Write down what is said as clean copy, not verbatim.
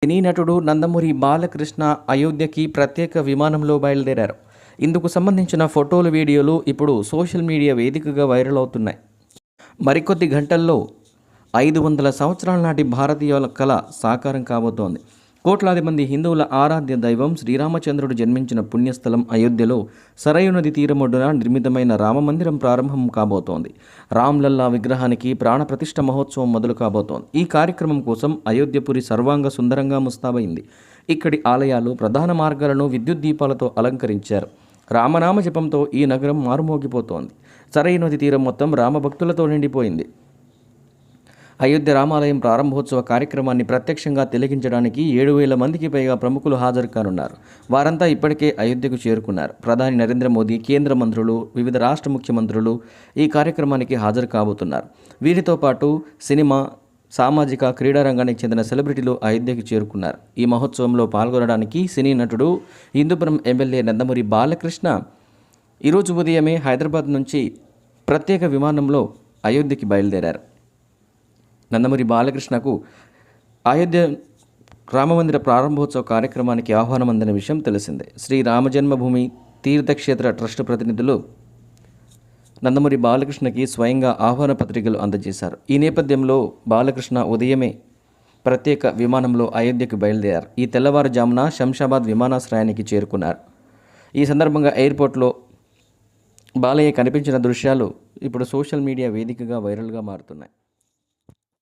సినీ నటుడు నందమూరి బాలకృష్ణ అయోధ్యకి ప్రత్యేక విమానంలో బయలుదేరారు. ఇందుకు సంబంధించిన ఫోటోలు, వీడియోలు ఇప్పుడు సోషల్ మీడియా వేదికగా వైరల్ అవుతున్నాయి. మరికొద్ది గంటల్లో 500 సంవత్సరాల నాటి భారతీయుల కళ సాకారం కాబోతోంది. కోట్లాది మంది హిందువుల ఆరాధ్య దైవం శ్రీరామచంద్రుడు జన్మించిన పుణ్యస్థలం అయోధ్యలో సరయూ నది తీరమొడ్డున నిర్మితమైన రామమందిరం ప్రారంభం కాబోతోంది. రామ్లల్లా విగ్రహానికి ప్రాణప్రతిష్ఠ మహోత్సవం మొదలు కాబోతోంది. ఈ కార్యక్రమం కోసం అయోధ్యపురి సర్వాంగ సుందరంగా ముస్తాబైంది. ఇక్కడి ఆలయాలు, ప్రధాన మార్గాలను విద్యుత్ దీపాలతో అలంకరించారు. రామనామ జపంతో ఈ నగరం మారుమోగిపోతోంది. సరయూ నది తీరం మొత్తం రామభక్తులతో నిండిపోయింది. అయోధ్య రామాలయం ప్రారంభోత్సవ కార్యక్రమాన్ని ప్రత్యక్షంగా తిలకించడానికి 7,000 మందికి పైగా ప్రముఖులు హాజరు కానున్నారు. వారంతా ఇప్పటికే అయోధ్యకు చేరుకున్నారు. ప్రధాని నరేంద్ర మోదీ, కేంద్ర మంత్రులు, వివిధ రాష్ట్ర ముఖ్యమంత్రులు ఈ కార్యక్రమానికి హాజరు కాబోతున్నారు. వీరితో పాటు సినిమా, సామాజిక, క్రీడా రంగానికి చెందిన సెలబ్రిటీలు అయోధ్యకు చేరుకున్నారు. ఈ మహోత్సవంలో పాల్గొనడానికి సినీ నటుడు, హిందూపురం ఎమ్మెల్యే నందమూరి బాలకృష్ణ ఈరోజు ఉదయమే హైదరాబాద్ నుంచి ప్రత్యేక విమానంలో అయోధ్యకి బయలుదేరారు. నందమూరి బాలకృష్ణకు అయోధ్య రామమందిర ప్రారంభోత్సవ కార్యక్రమానికి ఆహ్వానం అందిన విషయం తెలిసిందే. శ్రీ రామజన్మభూమి తీర్థక్షేత్ర ట్రస్ట్ ప్రతినిధులు నందమూరి బాలకృష్ణకి స్వయంగా ఆహ్వాన పత్రికలు అందజేశారు. ఈ నేపథ్యంలో బాలకృష్ణ ఉదయమే ప్రత్యేక విమానంలో అయోధ్యకు బయలుదేరారు. ఈ తెల్లవారుజామున శంషాబాద్ విమానాశ్రయానికి చేరుకున్నారు. ఈ సందర్భంగా ఎయిర్పోర్ట్లో బాలయ్య కనిపించిన దృశ్యాలు ఇప్పుడు సోషల్ మీడియా వేదికగా వైరల్గా మారుతున్నాయి.